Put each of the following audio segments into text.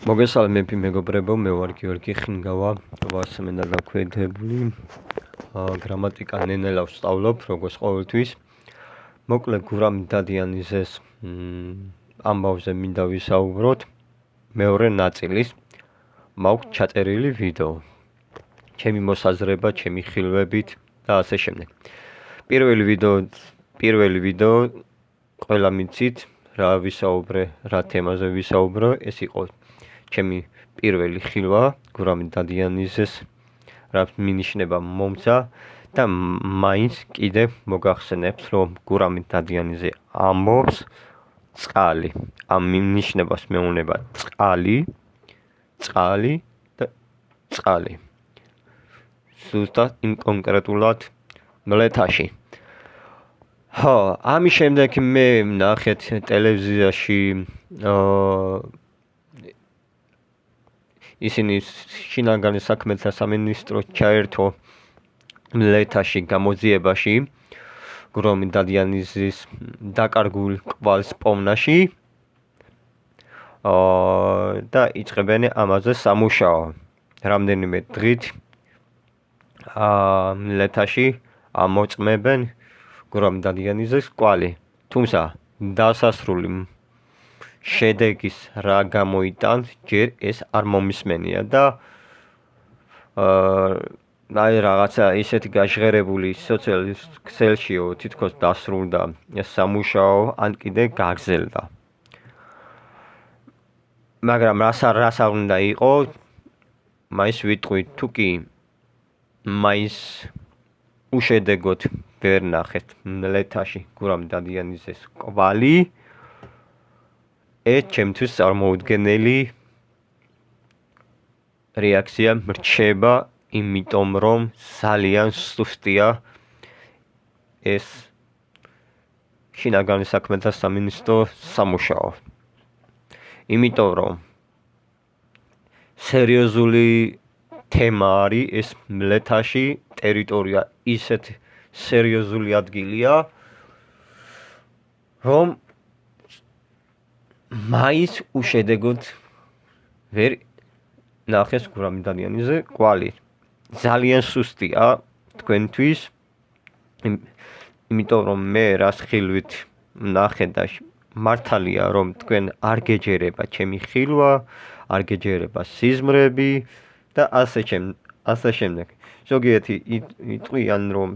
მოგესალმები მეგობრებო, მე ვარ გიორგი ხინგავა, ვარსმენ და დაქვეითებული გრამატიკა ნენელა ვსწავლობ, როგორც ყოველთვის. მოკლედ გურამ დადიანიძეს ამბავზე მინდა ვისაუბროთ მეორე ნაწილის. მაქვს ჩაწერილი ვიდეო. ჩემი მოსაზრება, ჩემი ხილვებით და ასე შემდეგ. პირველი ვიდეო ყველა მიცით რა ვისაუბრე, რა თემაზე ვისაუბრო, ეს იყო ჩემი პირველი ხილვა გურამ დადიანიძეს რა მინიშნება მომცა და მაინც კიდე მოგახსენებთ რომ გურამ დადიანიძე ამბობს წყალი ამ მინიშნებას მეუნება წყალი და წყალი ზუსტად იმ კონკრეტულად მლეთაში ამის შემდეგ მე ნახეთ ტელევიზიაში ისინი შინაგანი საქმეთა სამინისტრო ჩაერთო მლეთაში გამოძიებაში გურამ დადიანიძის დაკარგულ კვალს პოვნაში და იწყებენ ამაზე სამუშაო. რამდენიმე დღით მლეთაში ამოწმებენ გურამ დადიანიძეს კვალი. თუმცა დასასრული შედეგის რა გამოიტანს ჯერ ეს არ მომისმენია და რაღაცა ისეთი გაჟღერებული სოციალურ ქსელშიო თითქოს დასრულდა ეს სამუშაო ან კიდე გაგრძელდა. მაგრამ რას უნდა იყო მაინც ვიტყვი თუ კი მაინც უშედეგოდ ვერ ნახეთ მლეთაში გურამ დადიანიძეს კვალი ეს ჩემთვის წარმოუდგენელი რეაქცია მრჩება, იმიტომ რომ ძალიან სუსტია ეს შინაგანი საქმეთა სამინისტრო სამუშაო. იმიტომ რომ სერიოზული თემა არის ეს მლეთაში ტერიტორია ისეთ სერიოზული ადგილია რომ მაინც უშედეგოდ ვერ ნახეს გურამ დადიანიძე კვალი. ძალიან სუსტია თქვენთვის, იმიტომ რომ მე რას ხილვით ნახე და მართალია რომ თქვენ არ გეჯერება ჩემი ხილვა, არ გეჯერება სიზმრები და ასე შემდეგ. ზოგიერთი იტყვიან რომ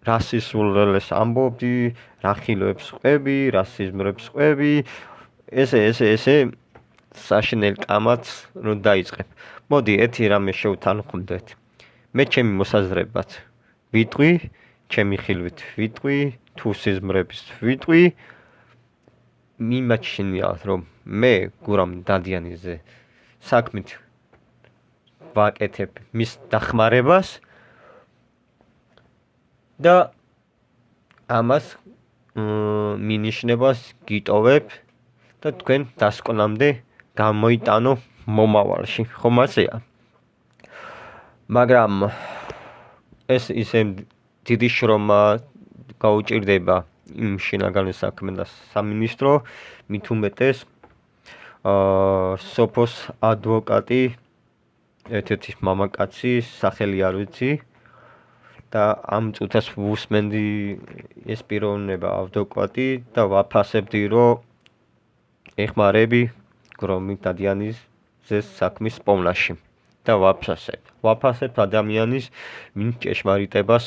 რა სისულელეს ამბობდი, რა ხილვებს ყვები, რა სიზმრებს ყვები, ესე საშინელ კამათს რომ დაიწყებ. მოდი ერთი რამე შევთანხმდეთ. მე ჩემი მოსაზრებაც ვიტყვი, ჩემი ხილვით ვიტყვი, თუ სიზმრების ვიტყვი. მიმაჩნია რომ მე გურამ დადიანიძე საქმით ვაკეთებ მის დახმარებას და ამას მინიშნებას გიტოვებ და თქვენ დასკვნამდე გამოიტანო მომავალში, ხომ ასეა? მაგრამ ეს ისე დიდი შრომა გაუჭირდება იმ შინაგანი საქმეთა სამინისტრო, მით უმეტეს სოფოს ადვოკატი, ერთ-ერთი მამაკაცი, სახელი არ ვიცი და ამ წუთას ვუსმენდი ეს პიროვნება ადვოკატი და ვაფასებდი რომ ეხმარები გურამ დადიანიძეს საქმის პოვნაში და ვაფასებ ადამიანის ვინც ჭეშმარიტებას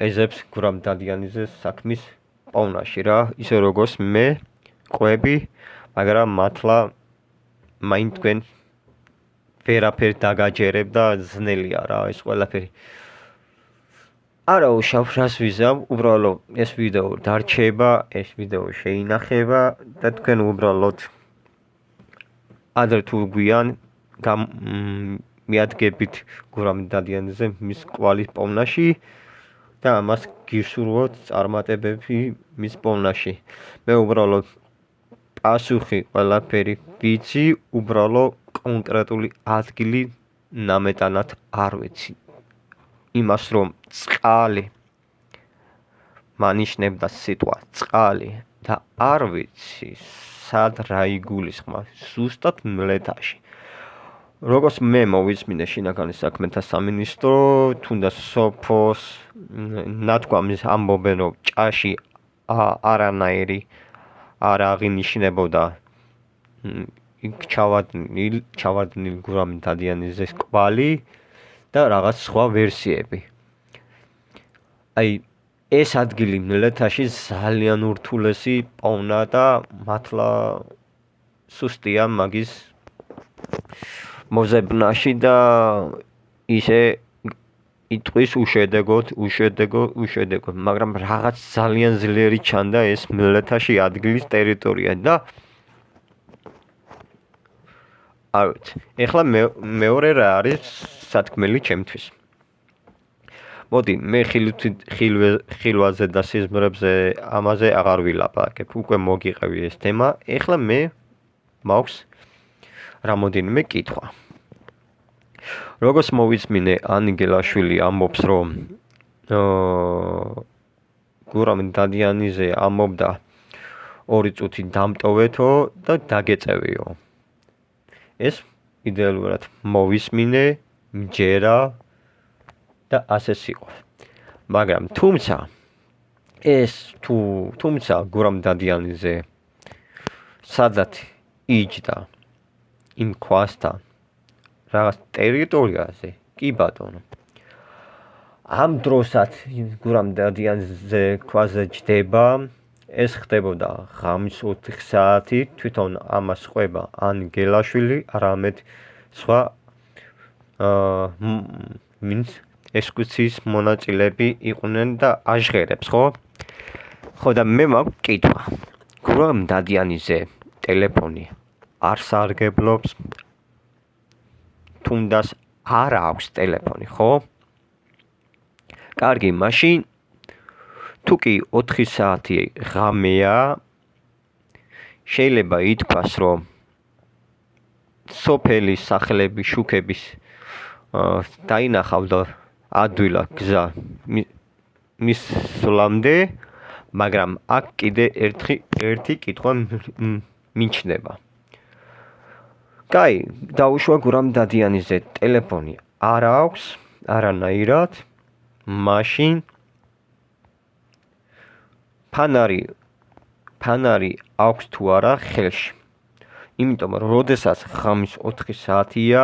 ეძებს გურამ დადიანიძეს საქმის პოვნაში რა, ისე როგორც მე ყვები, მაგრამ მართლა მაინც თქვენ ვერაფერ დაგაჯერებ და ძნელია რა ეს ყველაფერი. არა უშავ რას ვიზამ, უბრალოდ ეს ვიდეო დარჩება, ეს ვიდეო შეინახება და თქვენ უბრალოდ ადრე თუ გვიან მიადგებით გურამ დადიანიძე მის კვალის პოვნაში და ამას გისურვოთ წარმატებები მის პოვნაში. მე უბრალოდ პასუხი ყველაფერი ვიცი, უბრალოდ კონკრეტული ადგილი ნამეტანად არ ვიცი. იმას რომ წყალი მანიშნებდა სიტყვა წყალი და არ ვიცი სად რა იგულისხმება ზუსტად მლეთაში. Როგორც მე მოვისმინე შინაგანი საქმეთა სამინისტრო, თუნდაც სოფოს ნათქვამის ამბობენ, რომ ჭაში არანაირი არ აღინიშნებოდა ჩავარდნილი გურამ დადიანიძის კვალი და რაღაც სხვა ვერსიები. აი ეს ადგილი მლეთაში ძალიან ურთულესი პოვნა და მართლა სუსტია მაგის მოზებნაში და ისე იტყვის უშედეგოდ, მაგრამ რაღაც ძალიან ძლიერი ჩანდა ეს მლეთაში ადგილის ტერიტორია და არ ვიცი. ეხლა მეორე რა არის სათქმელი ჩემთვის. მოდი, მე ხილვაზე და სიზმრებზე ამაზე აღარ ვილაპარაკებ. უკვე მოგიყევი ეს თემა. ეხლა მე მაქვს რამოდენიმე კითხვა. როგორც მოვისმინე, ანი გელაშვილი ამბობს, რომ გურამ დადიანიძე ამბობდა 2 წუთი დამტოვეთო და დაგეწევიო. ეს იდეალურად მოვისმინე, მჯერა და ასეც იყო. მაგრამ თუმცა გურამ დადიანიძე სადაც იჯდა იმ ქვასთან რაღაც ტერიტორიაზე, კი ბატონო. ამ დროსაც გურამ დადიანიძე ქვაზე ჯდება, ეს ხდებოდა ღამის 4 საათი, თვითონ ამას ყვება ანი გელაშვილი, არამედ სხვა ექსკურსიის მონაწილეები იყვნენ და აჟღერებს, ხო? ხო და მე მაქვს კითხვა. გურამ დადიანიძე ტელეფონი არ სარგებლობს, თუნდაც არ აქვს ტელეფონი, ხო? კარგი, მაშინ თუ კი 4 საათი ღამეა, შეიძლება ითქვას, რომ სოფელი სახლები შუქების დაინახავდა ადვილად გზა მის სულამდე, მაგრამ აქ კიდე ერთი კითხვა მიჩნდება. კაი, დაუშვა გურამ დადიანიძე ტელეფონი არ აქვს არანაირად, მაშინ ფანარი აქვს თუ არა ხელში. იმიტომ რომ როდესაც ღამის 4 საათია,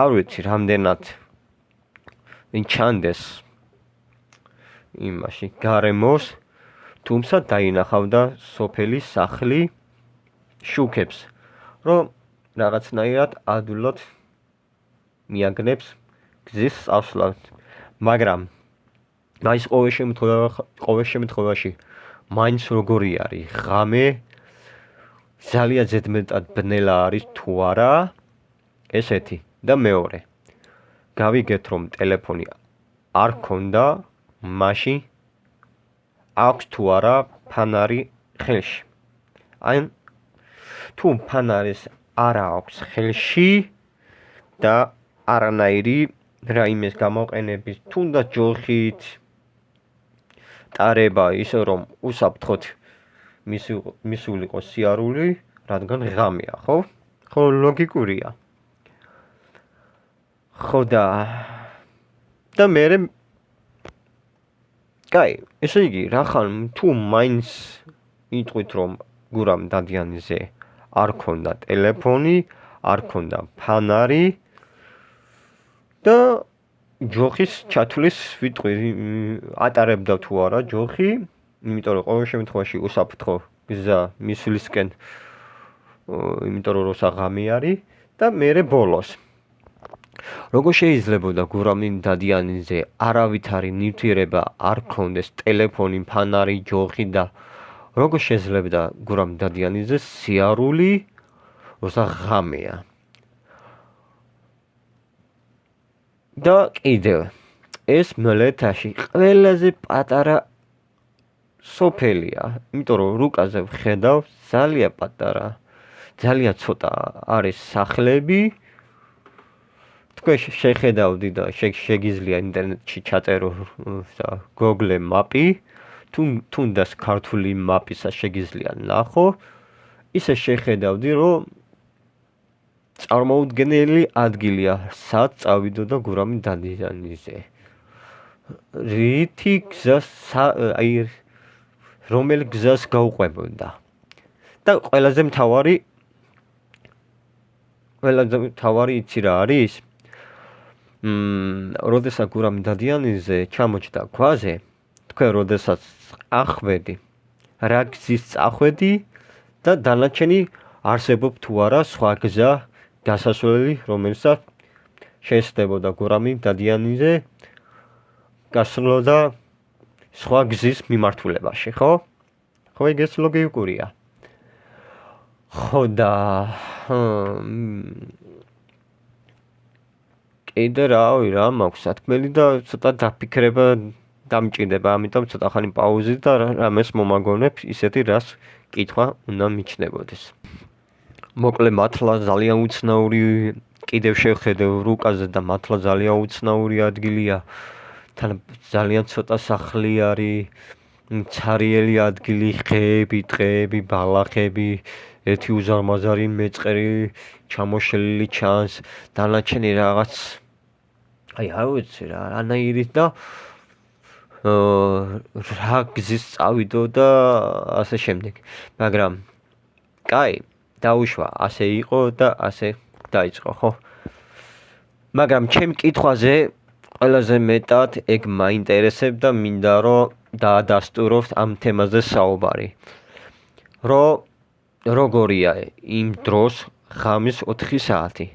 არ ვიცი რამდენად ჩანდეს იმაში გარემოს, თუმცა დაინახავდა სოფელი სახლი შუქებს, რომ რაღაცნაირად ადვილად მიაგნებს გზის წავსვლად. მაგრამ მაინც ყოველ შემთხვევაში მაინც როგორი არის ღამე, ძალიან ზედმეტად ბნელა არის თუ არა, ესეთი და მეორე. გავიგეთ, რომ ტელეფონი არ ქონდა, მაშინ აქვს თუ არა ფანარი ხელში. აი თუ ფანარის არ აქვს ხელში და არანაირი რაიმეს გამოყენების თუნდაც ჯოხით ტარება ისე რომ უსაფრთხოდ მისულიყო სიარული, რადგან ღამეა, ხო? ხო, ლოგიკურია. ხო და მერე კაი, ესე იგი, რახან თუ მაინც იტყვით, რომ გურამ დადიანიძე არ ქონდა ტელეფონი, არ ქონდა ფანარი და ჯოხის ჩათვლის ვიტყვი ატარებდა თუ არა ჯოხი, იმიტომ რომ ყოველ შემთხვევაში უსაფრთხო გზა მისვლისკენ, იმიტომ რომ როცა ღამე არის და მერე ბოლოს. როგორ შეიძლებოდა გურამ დადიანიძე არავითარი ნივთიერება არ ქონდეს, ტელეფონი, ფანარი, ჯოხი და როგორ შეიძლება გურამ დადიანიძეს სიარული, როცა ღამეა. და კიდევ ეს მლეთაში ყველაზე პატარა სოფელია, იმიტომ რომ რუკაზე ვხედავ ძალიან პატარა, ძალიან ცოტა არის სახლები. თქვენ შეხედავდი და შეგიძლია ინტერნეტში ჩაწერო Google მაპი, თუნდაც ქართული მაპისა შეგიძლია ნახო, ისე შეხედავდი, რომ წარმოუდგენელი ადგილია, სად წავიდოდა გურამი დადიანიზე. რითი გზას, რომელი გზას გაუყვებოდა. და ყველაზე მთავარი იცი რა არის? როდესაც გურამი დადიანიზე ჩამოჭდა ქვაზე, თქვენ როდესაც ახვედი, რა გზის წახვედი და დანარჩენი არსებობ თუ არა სხვა გზა გასასვლელი, რომელსაც შეესწრებოდა გურამი დადიანიზე გასვლოდა სხვა გზის მიმართულებაში, ხო? ხო, ეგეც ლოგიკურია. ხო და კიდე რა მაქვს სათქმელი და ცოტა დაფიქრება დამჭირდება, ამიტომ ცოტა ხანი პაუზი და რამეს მომაგონებ, ისეთი რას კითხვა უნდა მიჩნდებოდეს. მოკლე მართლა ძალიან უცნაური, კიდევ შევხედე რუკაზე და მართლა ძალიან უცნაური ადგილია. თან ძალიან ცოტა სახლი არის, ცარიელი ადგილი, ხეები, ტყეები, ბალახები, ერთი უზარმაზარი მეწყერი ჩამოშლილი ჩანს, დანარჩენი რაღაც არ ვიცი რა, რანაირი და რა გზის წავიდო და ასე შემდეგ. მაგრამ კაი, დაუშვა, ასე იყო და ასე დაიწყო, ხო? მაგრამ ჩემ კითხვაზე ყველაზე მეტად ეგ მაინტერესებდა, მინდა რომ დაადასტუროთ ამ თემაზე საუბარი. როგორია იმ დროს ღამის 4 საათი.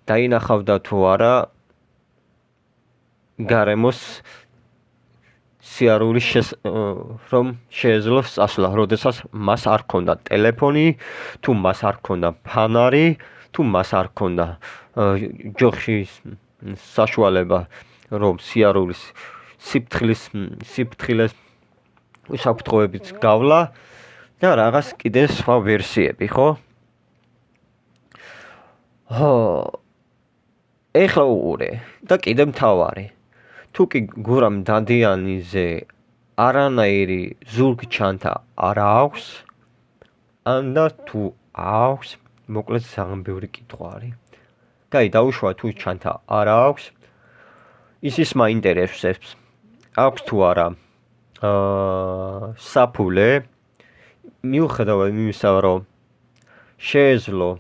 დაინახავდა თუ არა გარემოს სიარული რომ შეეძლო წასვლა, როდესაც მას არ ქონდა ტელეფონი, თუ მას არ ქონდა ფანარი, თუ მას არ ქონდა ჯოხში საშუალება, რომ სიარულის სიფრთხილეს უსაფრთხოებით გავლა და რაღაც კიდე სხვა ვერსიები, ხო? ეხლა უყურე და კიდე მთავარი. თუ კი გურამ დადიანიზე არანაირი ზურგჩანთა არ აქვს, ანდა თუ აქვს, მოკლედ ძალიან ბევრი კითხვა არის. კაი, დაუშვა თუ ჩანთა არ აქვს, ის მაინტერესებს. აქვს თუ არა საფულე, მიუხედავად იმისა, რომ შეეძლო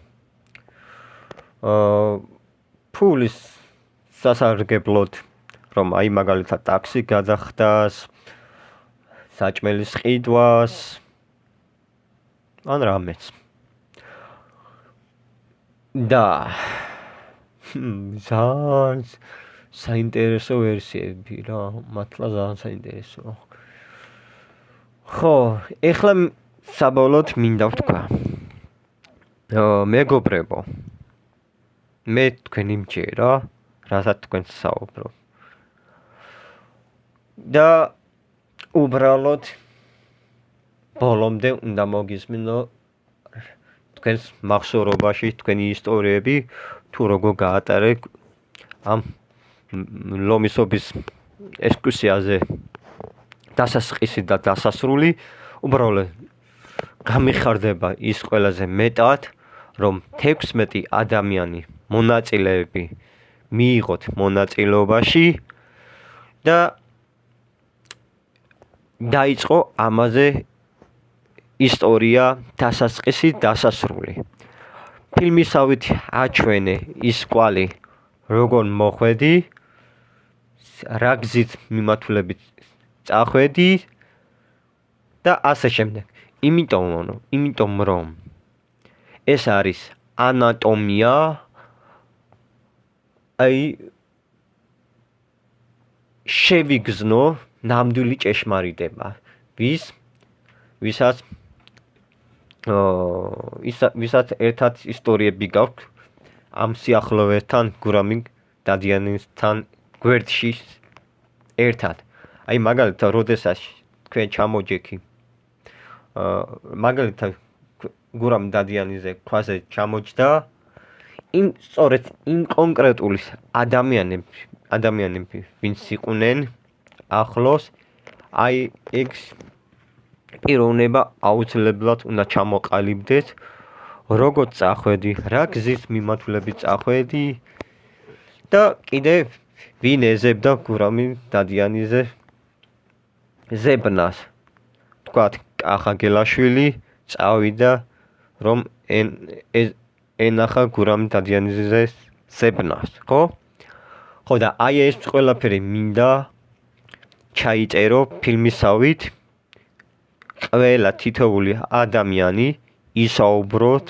ფულის სასარგებლოდ, რომ აი მაგალითად ტაქსი გადახდას, საჭმელის ყიდვას, ან რამეც. და ძალიან საინტერესო ვერსიები რა, მართლა ძალიან საინტერესო. ხო, ეხლა საბოლოოდ მინდა ვთქვა. მეგობრებო, მე თქვენი მჯერა, რასაც თქვენ საუბრობ. და უბრალოდ ბოლომდე უნდა მოგისმინო თქვენს მახსოვრობაში თქვენი ისტორიები, თუ როგორ გაატარე ამ ლომისობის ექსკურსიაზე დასასყისი და დასასრული. უბრალოდ გამიხარდება ის ყველაზე მეტად, რომ 16 ადამიანი მონაწილეები მიიღოთ მონაწილეობაში და დაიწყო ამაზე ისტორია დასასყისი დასასრული. ფილმისავით აჩვენე ის კვალი როგორ მოხვედი, რა გზით მიმართულებით წახვედი და ასე შემდეგ. იმიტომ რომ ეს არის ანატომია, აი შევიგზნო ნამდვილი ჭეშმარიტება. ვისაც ერთად ისტორიები გაქვთ ამ სიახლოვესთან, გურამი დადიანისთან გვერდში ერთად. აი მაგალითად, როდესაც თქვენ ჩამოჯექი, მაგალითად გურამ დადიანიზე ქვაზე ჩამოჯდა, სწორედ იმ კონკრეტული ადამიანები, ვინც იყვნენ ახლოს, აი ეგ პიროვნება აუცილებლად უნდა ჩამოყალიბდეთ, როგორც წახვედი, რა გზის მიმართულებით წახვედი და კიდე ვინ ეძებდა გურამი დადიანიზე ზებნას. თქვათ კახა გელაშვილი წავიდა რომ ენახა გურამი დადიანიზე ზებნას, ხო? ხო და აი ეს ყველაფერი მინდა ჩაიწერო ფილმისავით ყველა თითოეული ადამიანი ისაუბროთ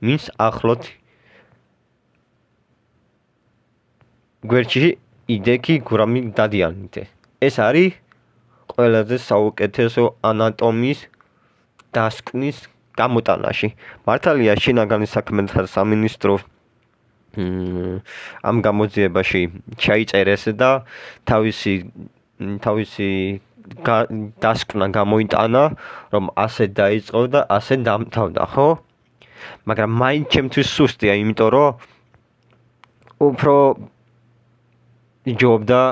მის ახლოთ გვერდში იდექი გურამი დადიანიძე. ეს არის ყველაზე საუკეთესო ანატომიის დასკვნის გამოტანაში. მართალია შინაგანი საქმეთა სამინისტრო ამ გამოძიებაში ჩაიწერეს და თავისი დასკვნა გამოიტანა, რომ ასე დაიწყო და ასე დამთავრდა, ხო? მაგრამ მაინც ჩემთვის სუსტია, იმიტომ რომ უფრო ჯობდა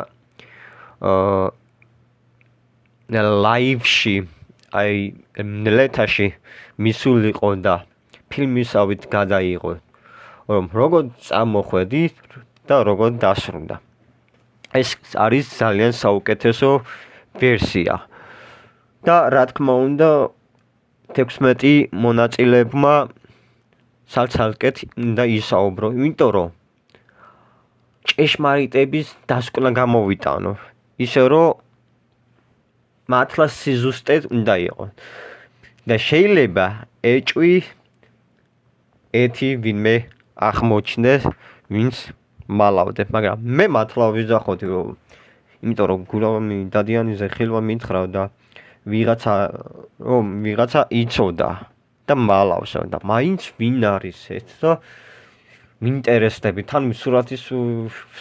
ლაივში, აი ნელეთაში მისულიყო და ფილმისავით გადაიღო, რომ როგორ წამოხვედი და როგორ დასრულდა. ეს არის ძალიან საუკეთესო ვერსია. და რა თქმა უნდა 16 მონაწილებმა სალსალკეთ უნდა ისაუბრო, იმიტომ რომ ჭეშმარიტების დასკვნა გამოვიტანო. ისე რომ მართლა სიზუსტე უნდა იყოს. და შეიძლება ეჭვი ეთი ვინმე აღმოჩნდეს, ვინც მალავდე, მაგრამ მე მართლა ვიზახოდი, რომ იმიტომ რომ გურამი დადიანიზე ხილვა მითხრა და ვიღაცა იცოდა და მალავსო და მაინც ვინ არის ეს და მინტერესდები, თან სურათის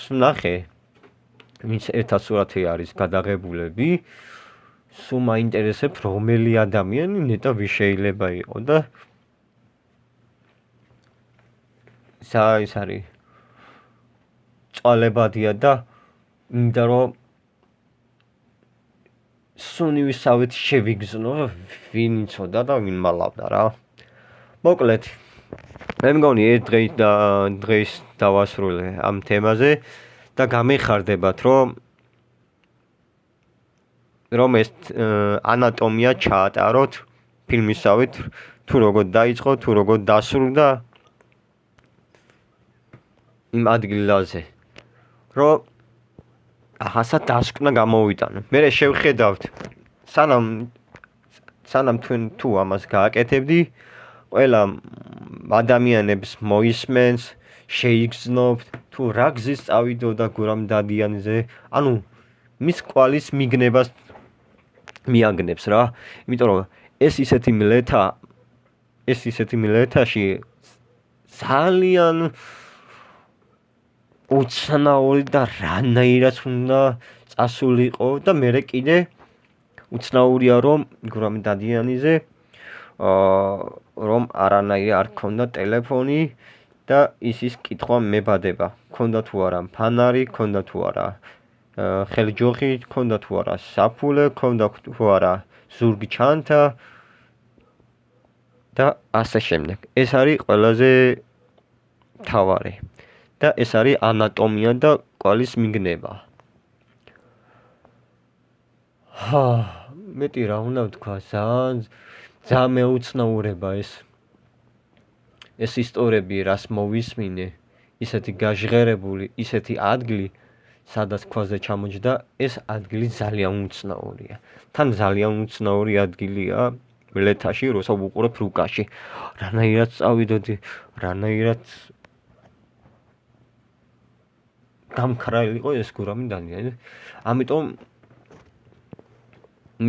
ვნახე, ვინც ერთად სურათი არის გადაღებულები, სულ მაინტერესებს რომელი ადამიანი ნეტა ვის შეიძლება იყო და ეს არის წვალებადია და მინდა რომ სუნივისავით შევიგზნო ვინ იცოდა და ვინ მალავდა რა. მოკლედ მე მგონი ეს დღეს დავასრულე ამ თემაზე და გამიხარდებათ რომ ეს ანატომია ჩაატაროთ ფილმისავით, თუ როგორ დაიწყო, თუ როგორ დასრულდა იმ ადგილაზე, რომ ახასა დასკვნა გამოვიტანო. მე შევხედავთ, სანამ თუ ამას გააკეთებდი, ყველა ადამიანებს მოისმენს, შეიგრძნობთ, თუ რა გზის წავიდოდა გურამ დადიანიზე, ანუ მის კვალის მიგნებას მიაგნებს რა. იმიტომ რომ ეს ისეთი მილეთაში ძალიან უცნაური და რანაირად უნდა წასულიყო და მე კიდე უცნაურია რომ გურამ დადიანიზე რომ არანაირი არ ქონდა ტელეფონი და ისის კითხვა მებადება, ქონდა თუ არა ფანარი, ქონდა თუ არა ხელჯოხი, ქონდა თუ არა საფულე, ქონდა თუ არა ზურგი ჩანთა და ასე შემდეგ. ეს არის ყველაზე მთავარი. და ეს არის ანატომია და კვალის მიგნება. მეტი რა უნდა ვთქვა, ძალიან მეუცნაურება ეს ისტორიები, რას მოვისმინე, ისეთი გაჟღერებული, ისეთი ადგილი, სადაც ქვაზე ჩამოჯდა, ეს ადგილი ძალიან უცნაურია. თან ძალიან უცნაური ადგილია მილეთაში, როცა ვუყურებ რუკაში. რანაირად წავიდოდი, რანაირად გამქრალიყო ეს გურამი დადიანი. ამიტომ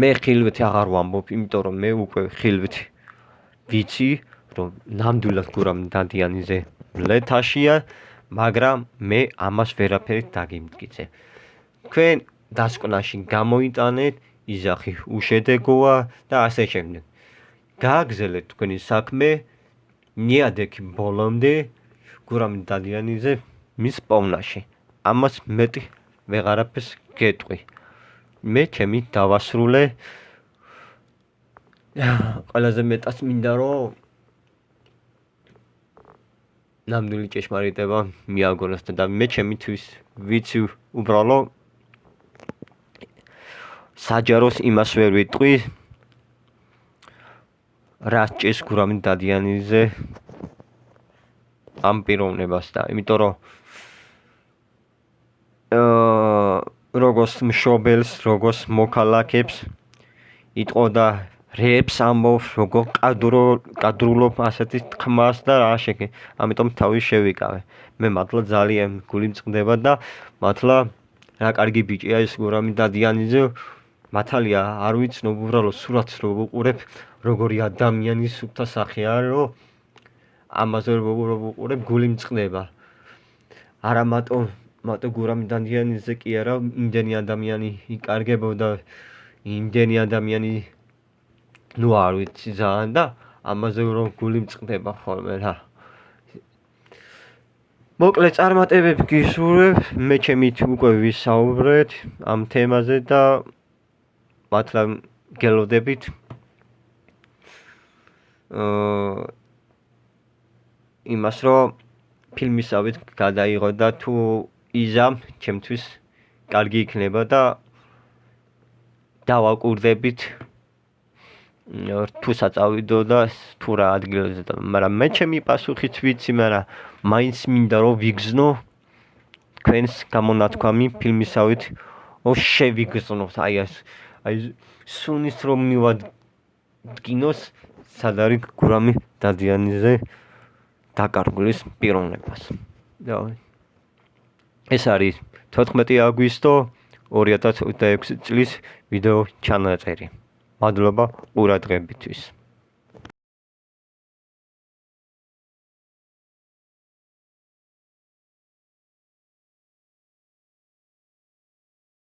მე ხილვეთი აღარ ვამბობ, იმიტომ რომ მე უკვე ხილვეთი ვიცი, რომ ნამდვილად გურამ დადიანიზე მილეთაშია, მაგრამ მე ამას ვერაფერი დაგიმტკიცე. თქვენ დასკვნაში გამოიტანეთ, იძახი უშედეგოა და ასე შემდეგ. გააგზელეთ თქვენი საქმე, მიადექი ბოლომდე გურამ დადიანიზე მის პოვნაში. ამას მეტი ვეღარაფერს გეტყვი. მე ჩემი დავასრულე ყველაზე მეტად მინდა რომ ნამდვილი ჭეშმარიტება მიაგონოს და მე ჩემთვის ვიცი უბრალოდ საჯაროს იმას ვერ ვიტყვი რა ჭეს გურამი დადიანიძე ამ პიროვნებას და იმიტომ რომ როგორც მშობელს, როგორც მოქალაქებს იტყოდა რეებს ამბობს, როგორ კადრულობ ასეთი თქმას და რა შეგე. ამიტომ თავი შევიკავე. მე მართლა ძალიან გული მწყდება და მართლა რა კარგი ბიჭია ეს გურამი დადიანიძე. მართალია არ ვიცნობ უბრალოდ სურათს რო ვუყურებ, როგორი ადამიანის სუფთა სახე არის, რომ ამაზე რო ვუყურებ, გული მწყდება. არა მარტო გურამი დადიანიძე კი არა, იმდენი ადამიანი იკარგებოდა, იმდენი ადამიანი ნუ არ ვიცი ძალიან და ამაზე რომ გული მწყდება ხოლმე რა. მოკლედ წარმატებები გისურვებ, მე ჩემით უკვე ვისაუბრეთ ამ თემაზე და მართლა გელოდებით. იმას რომ ფილმისავით გადაიღო და თუ იზამ ჩემთვის კარგი იქნება და დავაკურდებით თუ საწავიდო და თუ რა ადგილზე და მაგრამ მე ჩემი პასუხით ვიცი, მაგრამ მაინც მინდა რომ ვიგზნო თქვენს გამონათქვამი ფილმისავით შევიგზნოთ აი სუნის რომ მივადგინოს სად არის გურამი დადიანიძე დაკარგულის პიროვნებას. ეს არის 14 აგვისტო 2026 წლის ვიდეო ჩანაწერი. მადლობა ყურადღებისთვის.